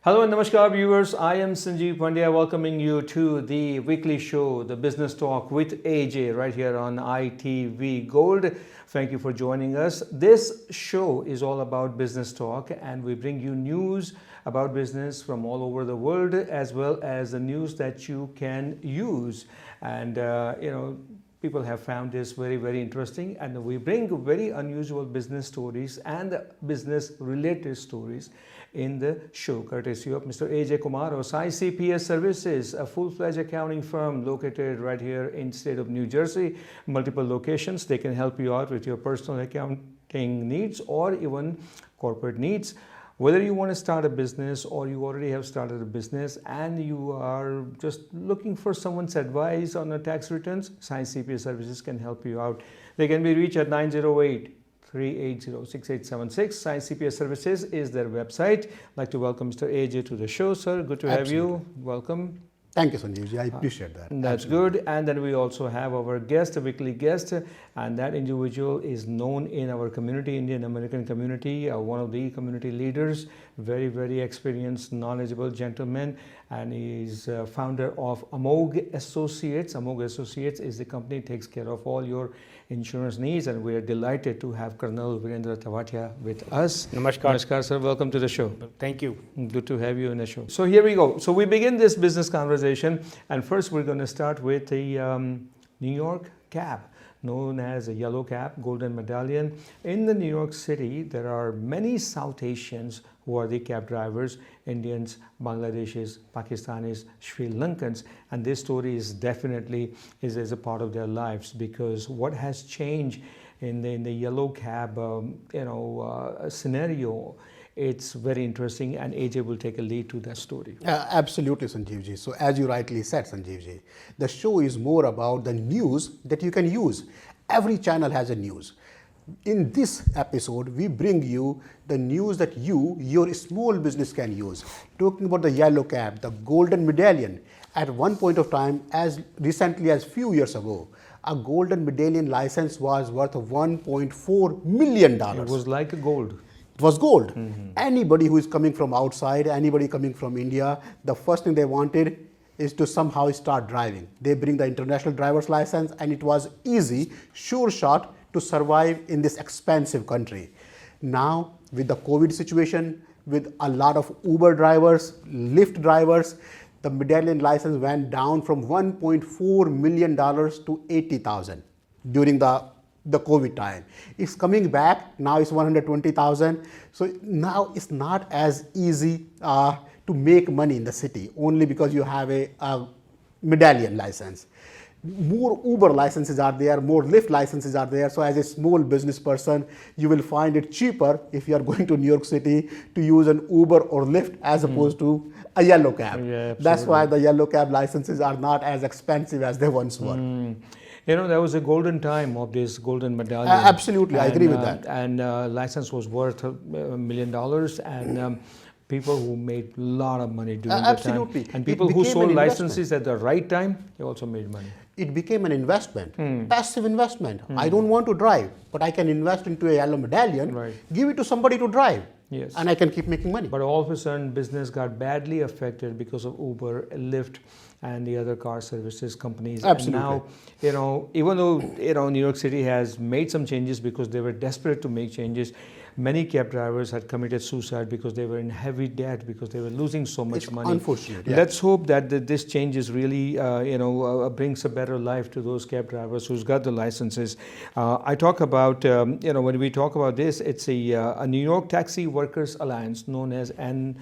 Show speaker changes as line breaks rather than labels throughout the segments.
Hello and namaskar viewers, I am Sanjeev Pandya welcoming you to the weekly show, the Business Talk with AJ right here on ITV Gold. Thank you for joining us. This show is all about business talk and we bring you news about business from all over the world as well as the news that you can use. And people have found this very interesting, and we bring very unusual business stories and business related stories in the show, courtesy of Mr. AJ Kumar of CPS Services, a full-fledged accounting firm located right here in state of New Jersey. Multiple locations. They can help you out with your personal accounting needs or even corporate needs. Whether you want to start a business or you already have started a business and you are just looking for someone's advice on the tax returns, Science CPA Services can help you out. They can be reached at 908-380-6876. Science CPA Services is their website. I'd like to welcome Mr. AJ to the show, sir. Good to have you. Welcome.
Thank you, Sanjeev. I appreciate that.
That's good. And then we also have our guest, a weekly guest, and that individual is known in our community, Indian American community, one of the community leaders, very experienced, knowledgeable gentleman, and he's founder of Amog Associates. Amog Associates is the company that takes care of all your insurance needs, and we are delighted to have Colonel Virendra Tavatia with us.
Namaskar.
Namaskar, sir. Welcome to the show.
Thank you.
Good to have you in the show. So here we go. So we begin this business conversation, and first we're going to start with the New York cab, known as a yellow cab, golden medallion. In the New York City, there are many South Asians who are the cab drivers, Indians, Bangladeshis, Pakistanis, Sri Lankans, and this story is definitely is a part of their lives, because what has changed in the yellow cab scenario, it's very interesting, and AJ will take a lead to that story.
Absolutely, Sanjeevji. So as you rightly said, Sanjeevji, the show is more about the news that you can use. Every channel has a news. In this episode, we bring you the news that your small business can use. Talking about the yellow cab, the golden medallion. At one point of time, as recently as few years ago, a golden medallion license was worth $1.4 million.
It was like a gold.
It was gold. Anybody who is coming from outside, anybody coming from India, the first thing they wanted is to somehow start driving. They bring the international driver's license, and it was easy, sure shot to survive in this expensive country. Now, with the COVID situation, with a lot of Uber drivers, Lyft drivers, the medallion license went down from $1.4 million to $80,000 during the COVID time. It's coming back, now it's 120,000. So now it's not as easy to make money in the city, only because you have a medallion license. More Uber licenses are there, more Lyft licenses are there. So as a small business person, you will find it cheaper if you are going to New York City to use an Uber or Lyft as opposed to a yellow cab.
Yeah,
that's why the yellow cab licenses are not as expensive as they once were.
You know, there was a golden time of this golden medallion.
Absolutely, I agree with that.
And license was worth $1 million, and people who made a lot of money during that time.
Absolutely.
And people who sold licenses at the right time, they also made money.
It became an investment, passive investment. I don't want to drive, but I can invest into a yellow medallion, give it to somebody to drive, and I can keep making money.
But all of a sudden, business got badly affected because of Uber, Lyft, and the other car services companies.
Absolutely.
And now, even though New York City has made some changes because they were desperate to make changes, many cab drivers had committed suicide because they were in heavy debt because they were losing so much money.
Unfortunate. Yeah.
Let's hope that this change is really, brings a better life to those cab drivers who's got the licenses. I talk about, when we talk about this, it's a New York Taxi Workers Alliance, known as NYTWA.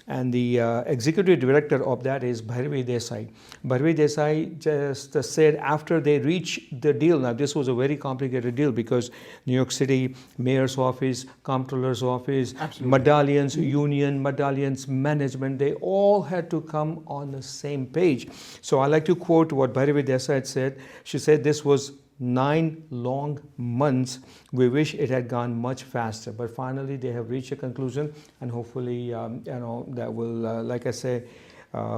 And the executive director of that is Bhairavi Desai. Bhairavi Desai just said after they reached the deal, now this was a very complicated deal because New York City Mayor's Office, Comptroller's Office, medallions, union, medallions, management, they all had to come on the same page. So I like to quote what Bhairavi Desai said. She said this was 9 long months. We wish it had gone much faster, but finally they have reached a conclusion, and hopefully that will like I say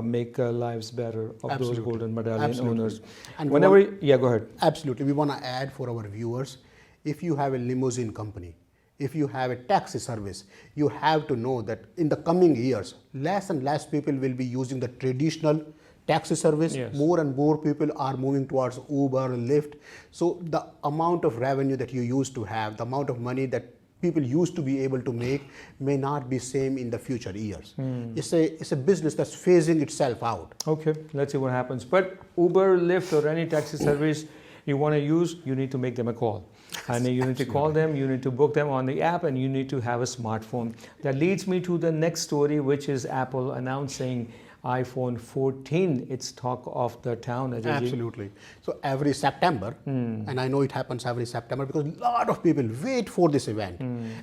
make lives better of those golden medallion owners.
And
go ahead.
Absolutely. We want to add for our viewers, if you have a limousine company, if you have a taxi service, you have to know that in the coming years, less and less people will be using the traditional taxi service.
Yes.
More and more people are moving towards Uber, Lyft. So the amount of revenue that you used to have, the amount of money that people used to be able to make may not be same in the future years. It's a business that's phasing itself out.
Okay, let's see what happens. But Uber, Lyft, or any taxi service you want to use, you need to make them a call. And you need to call them, you need to book them on the app, and you need to have a smartphone. That leads me to the next story, which is Apple announcing iPhone 14. It's talk of the town. Ajay ji.
Absolutely. So every September, and I know it happens every September because a lot of people wait for this event.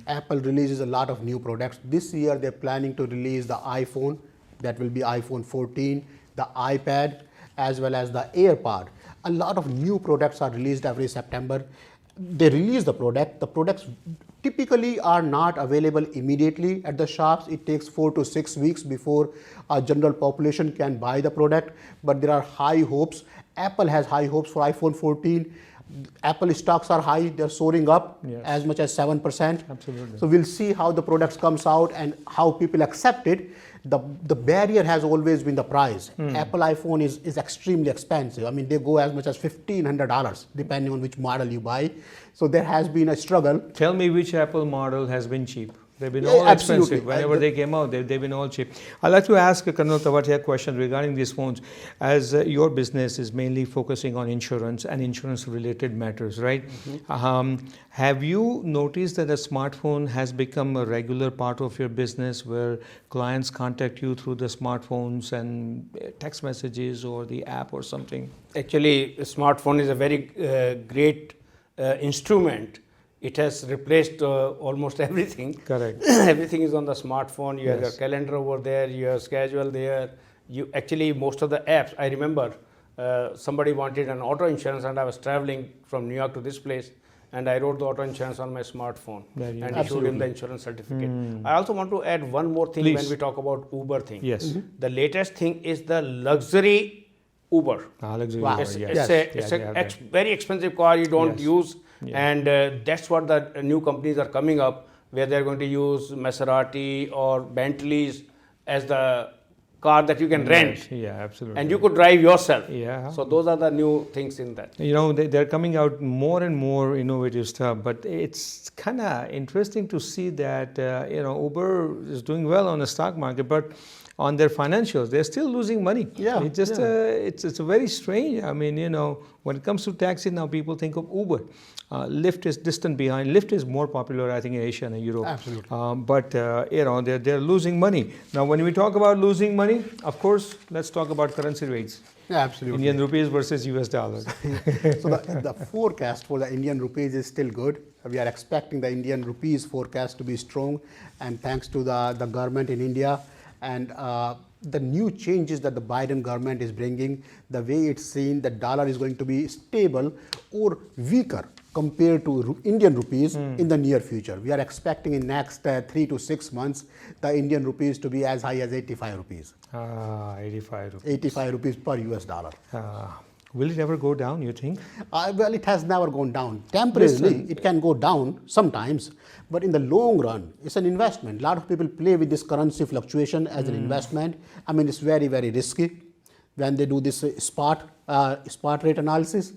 Apple releases a lot of new products. This year they're planning to release the iPhone, that will be iPhone 14, the iPad, as well as the AirPod. A lot of new products are released every September. They release the product. The products typically are not available immediately at the shops. It takes 4 to 6 weeks before a general population can buy the product. But there are high hopes. Apple has high hopes for iPhone 14. Apple stocks are high. They're soaring up as much as 7%.
Absolutely.
So we'll see how the products comes out and how people accept it. The barrier has always been the price. Apple iPhone is extremely expensive. I mean, they go as much as $1,500 depending on which model you buy. So there has been a struggle.
Tell me which Apple model has been cheap. They've been
Yeah,
all
absolutely.
expensive. Whenever they came out, they've been all cheap. I'd like to ask Colonel Tavatia a question regarding these phones. As your business is mainly focusing on insurance and insurance-related matters, right? Have you noticed that a smartphone has become a regular part of your business where clients contact you through the smartphones and text messages or the app or something?
Actually, a smartphone is a very great instrument. It has replaced almost everything.
Correct.
Everything is on the smartphone. You have your
Yes.
calendar over there, you have schedule there. You actually, most of the apps, I remember somebody wanted an auto insurance and I was traveling from New York to this place and I wrote the auto insurance on my smartphone
Very
and
nice.
issued him the insurance certificate. I also want to add one more thing
Please.
when we talk about Uber thing.
Yes.
The latest thing is the luxury Uber.
Luxury
Wow.
Uber,
It's,
yes.
it's
Yeah,
a
they have that.
very expensive car you don't
Yes.
use,
Yeah.
and that's what the new companies are coming up, where they're going to use Maserati or Bentleys as the car that you can rent,
Yeah, absolutely.
and you could drive yourself.
Yeah.
So those are the new things in that.
You know, they're coming out more and more innovative stuff, but it's kind of interesting to see that, Uber is doing well on the stock market, but on their financials, they're still losing money.
Yeah,
It's just, it's a very strange. I mean, when it comes to taxi, now people think of Uber. Lyft is distant behind. Lyft is more popular, I think, in Asia and Europe.
Absolutely.
But they're losing money. Now, when we talk about losing money, of course, let's talk about currency rates.
Yeah, absolutely.
Indian rupees versus US dollars.
So the forecast for the Indian rupees is still good. We are expecting the Indian rupees forecast to be strong, and thanks to the government in India and the new changes that the Biden government is bringing, the way it's seen, the dollar is going to be stable or weaker compared to Indian rupees in the near future. We are expecting in next 3 to 6 months the Indian rupees to be as high as 85 rupees.
85 rupees.
85 rupees per US dollar.
Will it ever go down, you think?
Well, it has never gone down. Temporarily, it can go down sometimes, but in the long run, it's an investment. A lot of people play with this currency fluctuation as an investment. I mean, it's very, very risky when they do this spot rate analysis.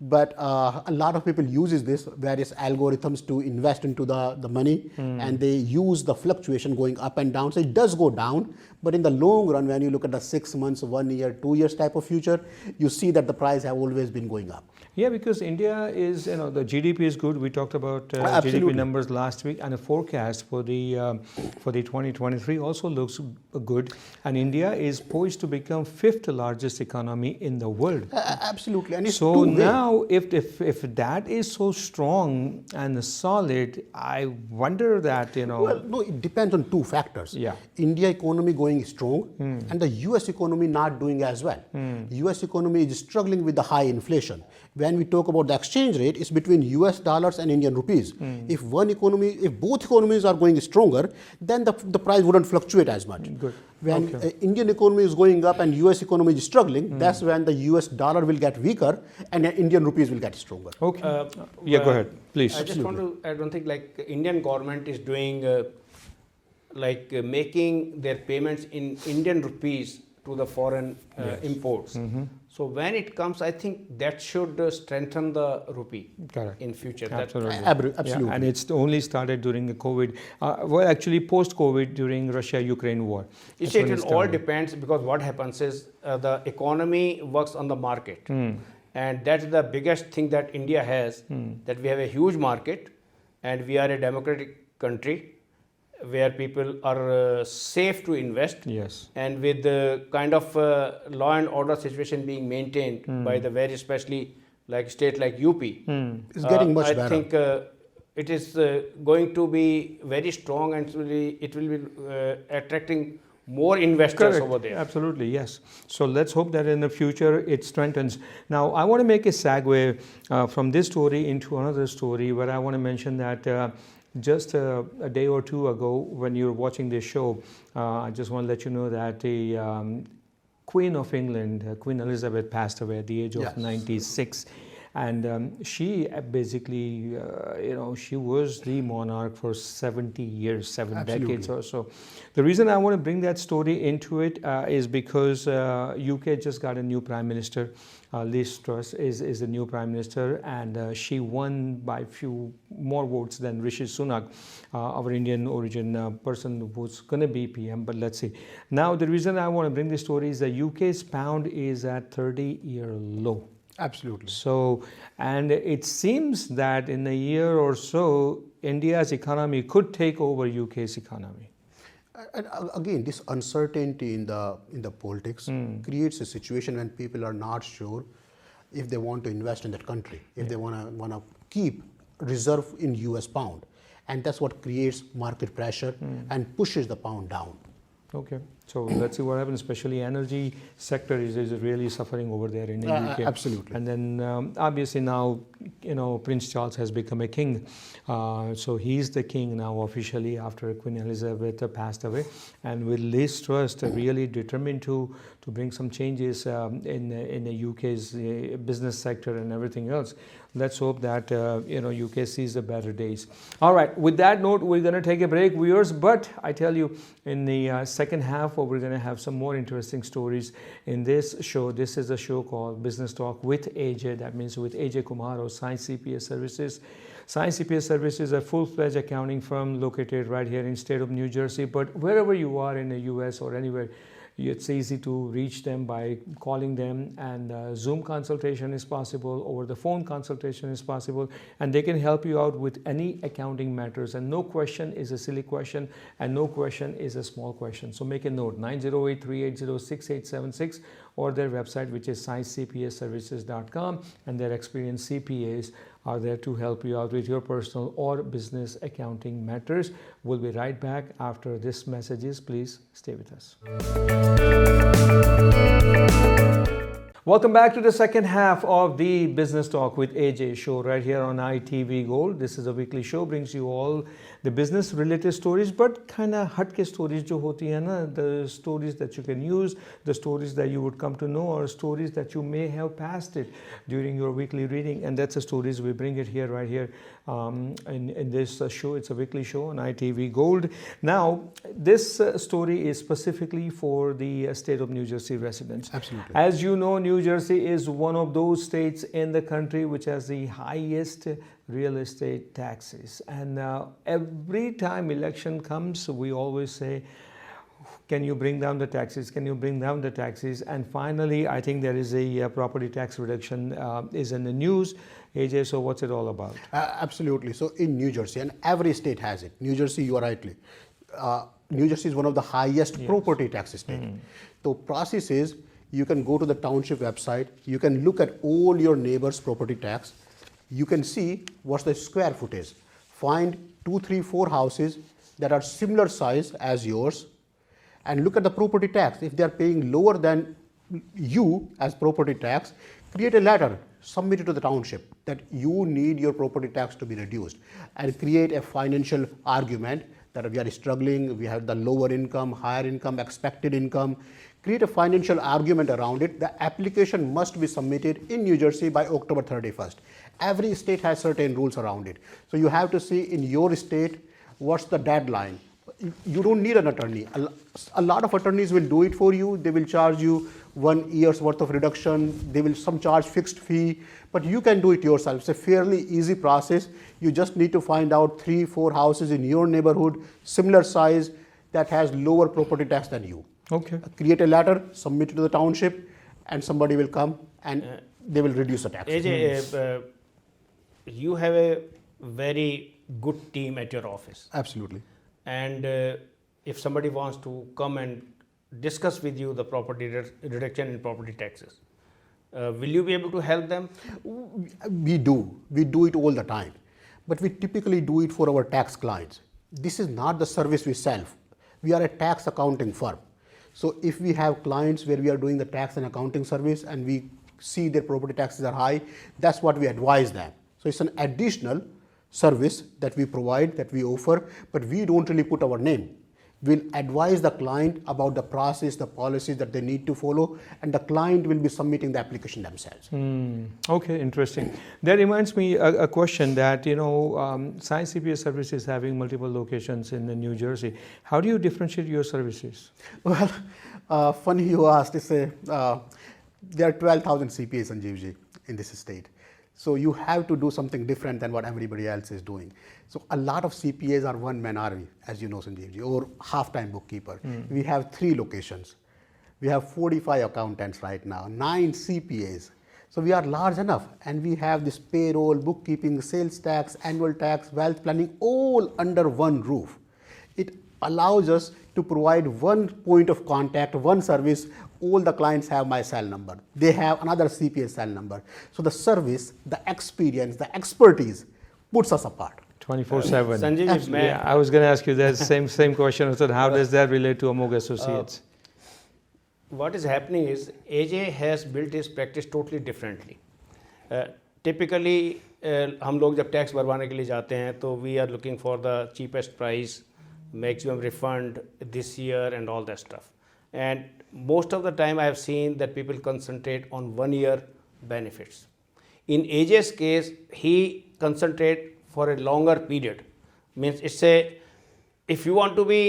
But a lot of people uses this various algorithms to invest into the money, and they use the fluctuation going up and down. So it does go down, but in the long run, when you look at the 6 months, 1 year, 2 years type of future, you see that the price have always been going up.
Yeah, because India is, the GDP is good. We talked about GDP
Absolutely.
numbers last week, and the forecast for the 2023 also looks good. And India is poised to become 5th largest economy in the world.
Absolutely, and it's
So
two-way.
now, if that is so strong and solid, I wonder that
Well, no, it depends on two factors.
Yeah.
India economy going strong and the US economy not doing as well. US economy is struggling with the high inflation. When we talk about the exchange rate, it's between US dollars and Indian rupees. If both economies are going stronger, then the price wouldn't fluctuate as much.
Good.
When Indian economy is going up and US economy is struggling, that's when the US dollar will get weaker and Indian rupees will get stronger.
Okay. Yeah, go ahead, please.
I just want to add one thing, like Indian government is doing making their payments in Indian rupees to the foreign imports. So when it comes, I think that should strengthen the rupee
Correct.
in future.
Absolutely.
Absolutely.
Yeah, and it's only started during the COVID, well, actually post-COVID during Russia-Ukraine war.
You
That's
see,
when
it all depends, because what happens is the economy works on the market. And that's the biggest thing that India has, that we have a huge market and we are a democratic country where people are safe to invest.
Yes.
And with the kind of law and order situation being maintained by the very, especially like state like UP,
It's getting much better.
I think it is going to be very strong, and it will be attracting more investors
Correct.
over there.
Absolutely, yes. So let's hope that in the future it strengthens. Now, I want to make a segue from this story into another story where I want to mention that just a day or two ago, when you were watching this show, I just want to let you know that the Queen of England, Queen Elizabeth, passed away at the age of 96. And she basically, she was the monarch for 70 years, 7 decades or so. The reason I want to bring that story into it is because UK just got a new Prime Minister. Liz Truss is the new Prime Minister, and she won by few more votes than Rishi Sunak, our Indian origin person who's going to be PM, but let's see. Now, the reason I want to bring this story is the UK's pound is at 30-year low.
Absolutely.
So, and it seems that in a year or so, India's economy could take over UK's economy.
And again, this uncertainty in the politics creates a situation when people are not sure if they want to invest in that country, if they want to keep reserve in US pound, and that's what creates market pressure and pushes the pound down.
Okay, so let's see what happens. Especially energy sector is really suffering over there in the UK.
Absolutely.
And then obviously now, Prince Charles has become a king. So he's the king now officially after Queen Elizabeth passed away. And with Liz Truss really determined to bring some changes in the UK's business sector and everything else. Let's hope that UK sees the better days. All right, with that note, we're going to take a break, viewers. But I tell you, in the second half, we're going to have some more interesting stories in this show. This is a show called Business Talk with AJ. That means with AJ Kumar of Science CPS Services. Science CPS Services is a full-fledged accounting firm located right here in state of New Jersey. But wherever you are in the US or anywhere, it's easy to reach them by calling them, and Zoom consultation is possible, over the phone consultation is possible, and they can help you out with any accounting matters. And no question is a silly question, and no question is a small question. So make a note, 908-380-6876, or their website, which is sciencecpsservices.com, and their experienced CPAs are there to help you out with your personal or business accounting matters. We'll be right back after this messages. Please stay with us. Welcome back to the second half of the Business Talk with AJ show right here on ITV Gold. This is a weekly show, brings you all the business related stories, but kind of hatke stories jo hoti hai na, the stories that you can use, the stories that you would come to know, or stories that you may have passed it during your weekly reading. And that's the stories we bring it here, right here in this show. It's a weekly show on ITV Gold. Now, this story is specifically for the state of New Jersey residents.
Absolutely.
As you know, New Jersey is one of those states in the country which has the highest real estate taxes. And every time election comes, we always say, can you bring down the taxes? Can you bring down the taxes? And finally, I think there is a property tax reduction is in the news. AJ, so what's it all about?
Absolutely. So in New Jersey, and every state has it. New Jersey, you are rightly. New Jersey is one of the highest property tax states. The process is, you can go to the township website, you can look at all your neighbors' property tax, you can see what's the square footage. Find 2, 3, 4 houses that are similar size as yours, and look at the property tax. If they are paying lower than you as property tax, create a letter submit it to the township that you need your property tax to be reduced and create a financial argument that we are struggling, we have the lower income, higher income, expected income. Create a financial argument around it. The application must be submitted in New Jersey by October 31st. Every state has certain rules around it. So you have to see in your state what's the deadline. You don't need an attorney. A lot of attorneys will do it for you. They will charge you 1 year's worth of reduction. They will some charge fixed fee, but you can do it yourself. It's a fairly easy process. You just need to find out 3-4 houses in your neighborhood, similar size, that has lower property tax than you.
Okay.
Create a letter, submit it to the township, and somebody will come and they will reduce the tax.
AJ, you have a very good team at your office.
Absolutely.
And if somebody wants to come and discuss with you the property reduction in property taxes, will you be able to help them?
We do it all the time, but we typically do it for our tax clients. This is not the service we sell. We are a tax accounting firm. So if we have clients where we are doing the tax and accounting service and we see their property taxes are high, that's what we advise them. So it's an additional service that we provide, that we offer, but we don't really put our name. We'll advise the client about the process, the policies that they need to follow, and the client will be submitting the application themselves.
Okay, interesting. That reminds me a question that, Science CPA Services having multiple locations in New Jersey. How do you differentiate your services?
Well, funny you asked. There are 12,000 CPAs in Sanjeev ji in this state. So you have to do something different than what everybody else is doing. So a lot of CPAs are one-man army, as you know, Sanjeev ji, or half-time bookkeeper. We have 3 locations. We have 45 accountants right now, 9 CPAs. So we are large enough, and we have this payroll, bookkeeping, sales tax, annual tax, wealth planning, all under one roof. It allows us to provide one point of contact, one service. All the clients have my cell number. They have another CPA cell number. So the service, the experience, the expertise puts us apart.
24/7.
Sanjeev,
Yeah, I was going to ask you that same question. I said, how does that relate to Amog Associates?
what is happening is AJ has built his practice totally differently. Typically, हम लोग जब tax भरवाने के लिए जाते हैं तो we are looking for the cheapest price, maximum refund this year and all that stuff. And most of the time I have seen that people concentrate on 1 year benefits. In AJ's case, he concentrate for a longer period. Means it's if you want to be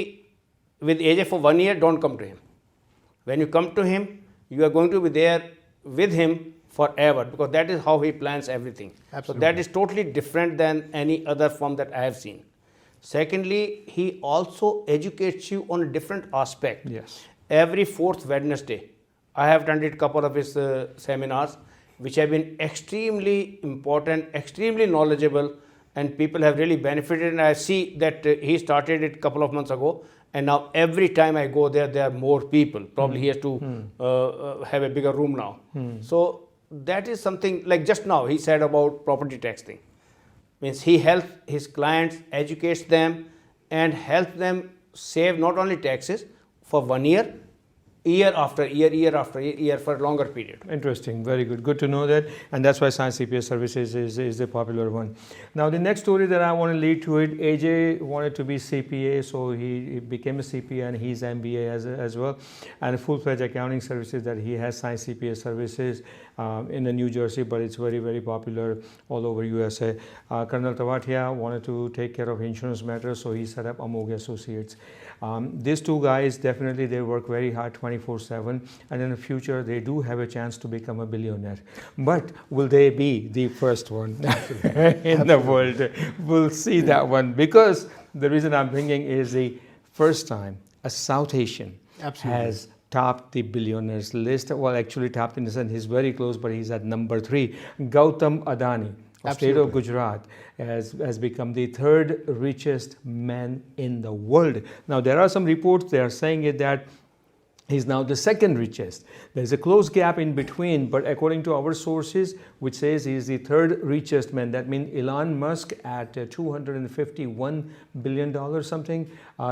with AJ for 1 year, don't come to him. When you come to him, you are going to be there with him forever, because that is how he plans everything.
Absolutely.
So that is totally different than any other firm that I have seen. Secondly, he also educates you on a different aspect.
Yes.
Every 4th Wednesday, I have attended a couple of his seminars, which have been extremely important, extremely knowledgeable, and people have really benefited. And I see that he started it a couple of months ago, and now every time I go there, there are more people. Probably he has to have a bigger room now. So that is something, like just now he said about property tax thing. Means he helps his clients, educates them, and helps them save not only taxes for 1 year, year after year, year after year, for a longer period.
Interesting, very good. Good to know that, and that's why Science CPA Services is the popular one. Now, the next story that I want to lead to it, AJ wanted to be CPA, so he became a CPA, and he's MBA as well, and full-fledged accounting services that he has. Science CPA Services in New Jersey, but it's very, very popular all over USA. Colonel Tavatia wanted to take care of insurance matters, so he set up Amog Associates. These two guys, definitely they work very hard 24/7, and in the future they do have a chance to become a billionaire. But will they be the first one in the world? We'll see that one, because the reason I'm thinking is the first time a South Asian has topped the billionaires list. Well, actually topped in the sense he's very close, but he's at number 3. Gautam Adani of state of Gujarat has become the 3rd richest man in the world. Now, there are some reports, they are saying it that He's now the second richest. There's a close gap in between, but according to our sources, which says he's the third richest man, that means Elon Musk at $251 billion something.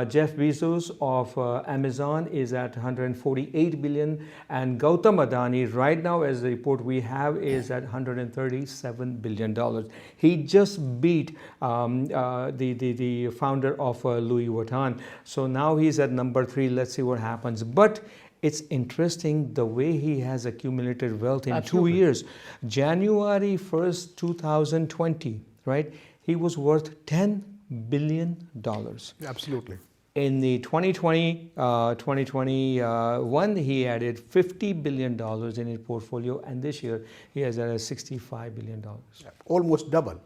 Jeff Bezos of Amazon is at $148 billion, and Gautam Adani right now, as the report we have, is at $137 billion. He just beat the founder of Louis Vuitton. So now he's at number 3. Let's see what happens. But it's interesting the way he has accumulated wealth in
Absolutely.
2 years. January 1st, 2020, right? He was worth $10 billion.
Absolutely.
In the 2021, he added $50 billion in his portfolio, and this year he has added $65 billion.
Almost double.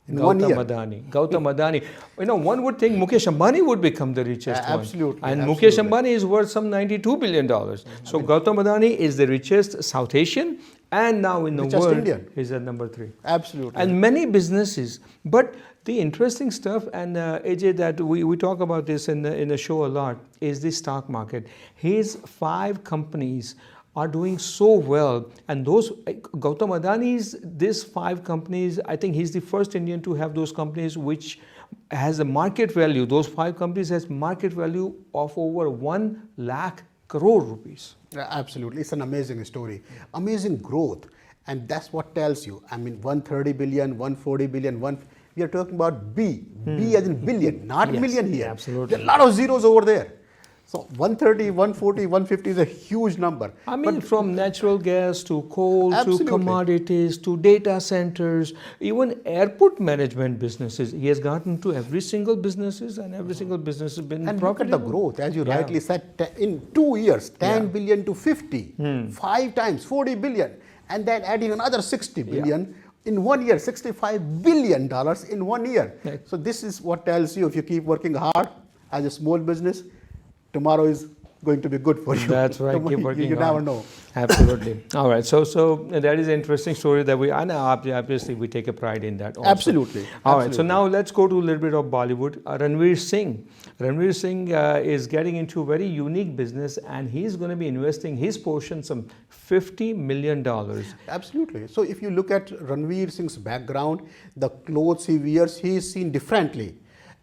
In 1 year.
Gautam Adani. You know, one would think Mukesh Ambani would become the richest one.
Absolutely,
And
absolutely.
Mukesh Ambani is worth some $92 billion. So Gautam Adani is the richest South Asian, and now in the
Richest
world,
Indian.
he's at number 3.
Absolutely.
And many businesses. But the interesting stuff, and AJ, that we talk about this in the show a lot, is the stock market. His 5 companies are doing so well, and those Gautam Adani's, these 5 companies, I think he's the first Indian to have those companies which has a market value. Those 5 companies has market value of over 1 lakh crore rupees.
Absolutely. It's an amazing story. Amazing growth. And that's what tells you. I mean, 130 billion, 140 billion, we are talking about B. B as in billion, not
Yes,
million here.
absolutely.
There are a lot of zeros over there. So 130, 140, 150 is a huge number.
I mean,
But
from natural gas to coal
Absolutely.
to commodities to data centers, even airport management businesses. He has gotten to every single businesses, and every single business has been
and look at
profitable.
the growth, as you
Yeah.
rightly said, in 2 years, 10
Yeah.
billion to 50, 5 times, 40 billion, and then adding another 60 billion. In 1 year, $65 billion in 1 year.
Yeah.
So this is what tells you, if you keep working hard as a small business, tomorrow is going to be good for you.
That's right.
Tomorrow,
Keep working
you never
hard.
know.
Absolutely. All right. So that is an interesting story that I know obviously we take a pride in that also.
Absolutely.
All right. So
Absolutely.
now let's go to a little bit of Bollywood. Ranveer Singh. Ranveer Singh is getting into a very unique business, and he's going to be investing his portion, some $50 million.
Absolutely. So if you look at Ranveer Singh's background, the clothes he wears, he is seen differently.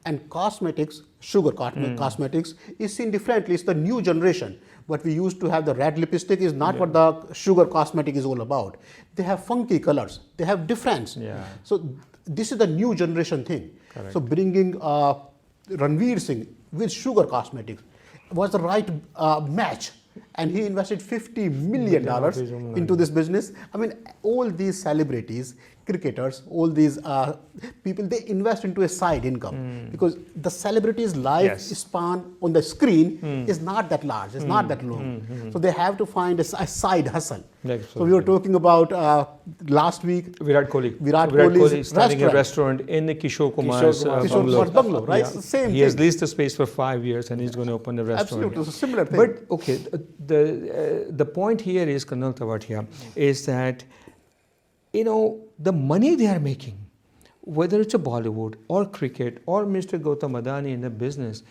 And cosmetics, sugar cosmetics, is seen differently. It's the new generation. What we used to have, the red lipstick, is not what the sugar cosmetic is all about. They have funky colors. They have difference.
Yeah.
So this is the new generation thing.
Correct.
So bringing Ranveer Singh with sugar cosmetics was the right match. And he invested $50 million into this business. I mean, all these celebrities, cricketers, all these people, they invest into a side income because the celebrity's life
Yes.
span on the screen is not that large, it's not that long. So they have to find a side hustle. So we were talking about last week,
Virat Kohli.
Virat Kohli's
is starting a
restaurant.
restaurant in the Kishore Kumar's
Kumar's
Kishore
bungalow.
Kumar's bungalow, right? It's the same
He has
thing.
leased the space for 5 years, and he's going to open a restaurant.
Absolutely, it's a similar thing.
But okay, the point here is, Colonel Tavatia, is that the money they are making, whether it's a Bollywood or cricket or Mr. Gautam Adani in the business,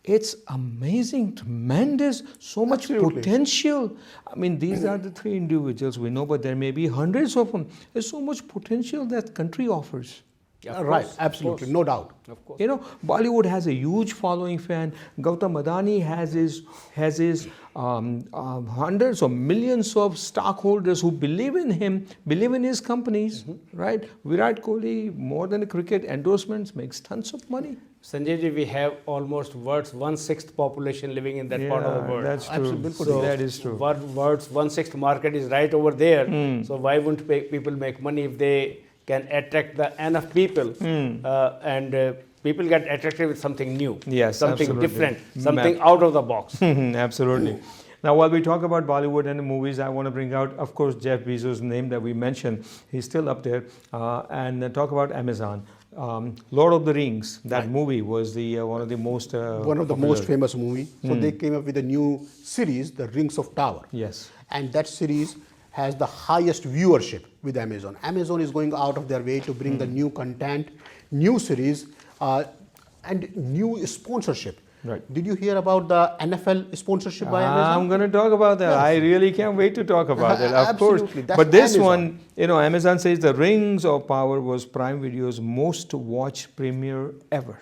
it's amazing, tremendous, so much
Absolutely.
potential. I mean, these are the 3 individuals we know, but there may be hundreds of them. There's so much potential that country offers.
Right, absolutely, no doubt.
Of course.
Bollywood has a huge following fan. Gautam Adani has his hundreds or millions of stockholders who believe in him, believe in his companies, right? Virat Kohli, more than a cricket endorsements, makes tons of money.
Sanjay ji, we have almost world's 1/6 population living in that part of the world.
That's true.
Absolutely.
So that is true.
World's 1/6 market is right over there. So why wouldn't people make money if they can attract enough people and people get attracted with something new,
Yes,
something
absolutely.
different, something out of the box.
Absolutely. Now, while we talk about Bollywood and the movies, I want to bring out, of course, Jeff Bezos' name that we mentioned. He's still up there. And talk about Amazon. Lord of the Rings, that movie was one of the most
One of the most famous movie. So they came up with a new series, The Rings of Power.
Yes.
And that series has the highest viewership with Amazon. Amazon is going out of their way to bring the new content, new series, and new sponsorship.
Right.
Did you hear about the NFL sponsorship by Amazon?
I'm going to talk about that. I really can't wait to talk about that, of course.
Absolutely. That's
But this
Amazon.
one, Amazon says the Rings of Power was Prime Video's most watched premiere ever.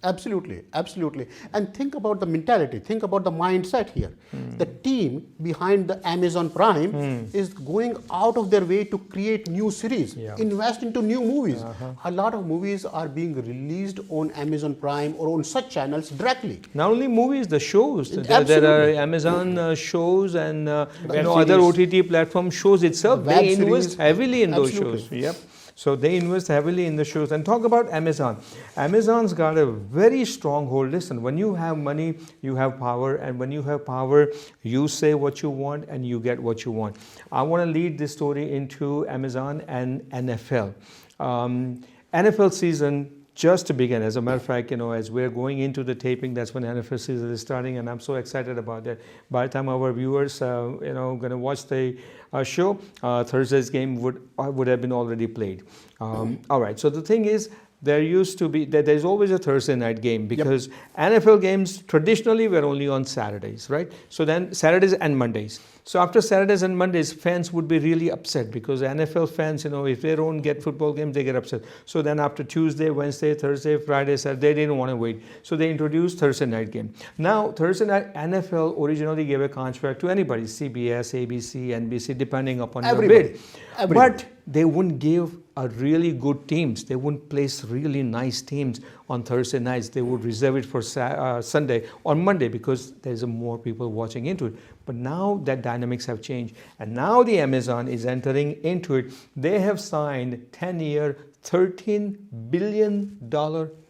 Absolutely, absolutely. And think about the mentality, think about the mindset here. The team behind the Amazon Prime is going out of their way to create new series, invest into new movies. A lot of movies are being released on Amazon Prime or on such channels directly.
Not only movies, the shows. There are
Absolutely.
Amazon shows and
Web
other
series.
OTT platform shows itself.
Web
They invest
series.
heavily in those
Absolutely.
shows. Yep. So they invest heavily in the shows. And talk about Amazon. Amazon's got a very strong hold. Listen, when you have money, you have power. And when you have power, you say what you want and you get what you want. I want to lead this story into Amazon and NFL. NFL season just to begin. As a matter of fact, as we're going into the taping, that's when NFL season is starting, and I'm so excited about that. By the time our viewers, going to watch the show, Thursday's game would have been already played. All right. So the thing is, there's always a Thursday night game because NFL games traditionally were only on Saturdays, right? So then Saturdays and Mondays. So after Saturdays and Mondays, fans would be really upset because NFL fans, if they don't get football games, they get upset. So then after Tuesday, Wednesday, Thursday, Friday, Saturday, they didn't want to wait. So they introduced Thursday night game. Now, Thursday night, NFL originally gave a contract to anybody, CBS, ABC, NBC, depending upon your bid. But they wouldn't give a really good teams. They wouldn't place really nice teams on Thursday nights. They would reserve it for Sunday or Monday because there's more people watching into it. But now that dynamics have changed, and now the Amazon is entering into it. They have signed 10-year, $13 billion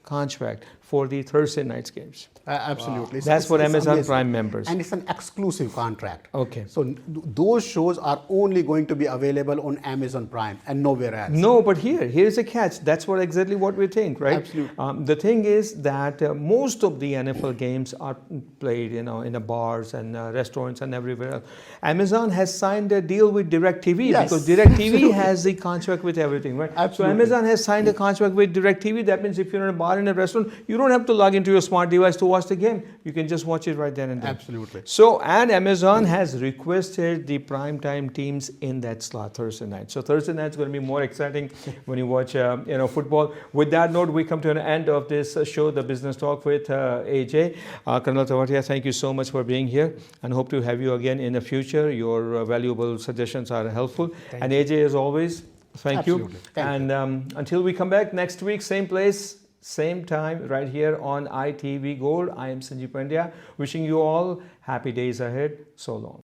contract for the Thursday nights games.
Absolutely.
Wow. That's for Amazon
amazing.
Prime members.
And it's an exclusive contract.
Okay.
So those shows are only going to be available on Amazon Prime and nowhere else.
No, but here's a catch. That's exactly what we think, right?
Absolutely.
The thing is that most of the NFL games are played, in the bars and restaurants and everywhere else. Amazon has signed a deal with DirecTV because DirecTV has the contract with everything, right?
Absolutely.
So Amazon has signed a contract with DirecTV. That means if you're in a bar, in a restaurant, you don't have to log into your smart device to watch the game. You can just watch it right then and there.
Absolutely.
So, and Amazon has requested the primetime teams in that slot Thursday night. So Thursday night is going to be more exciting when you watch, football. With that note, we come to an end of this show, The Business Talk with AJ. Colonel Tewatia, thank you so much for being here and hope to have you again in the future. Your valuable suggestions are helpful. And AJ, as always, thank you.
Thank
you. Until we come back next week, same place, same time, right here on ITV Gold. I am Sanjeev Pandya, wishing you all happy days ahead. So long.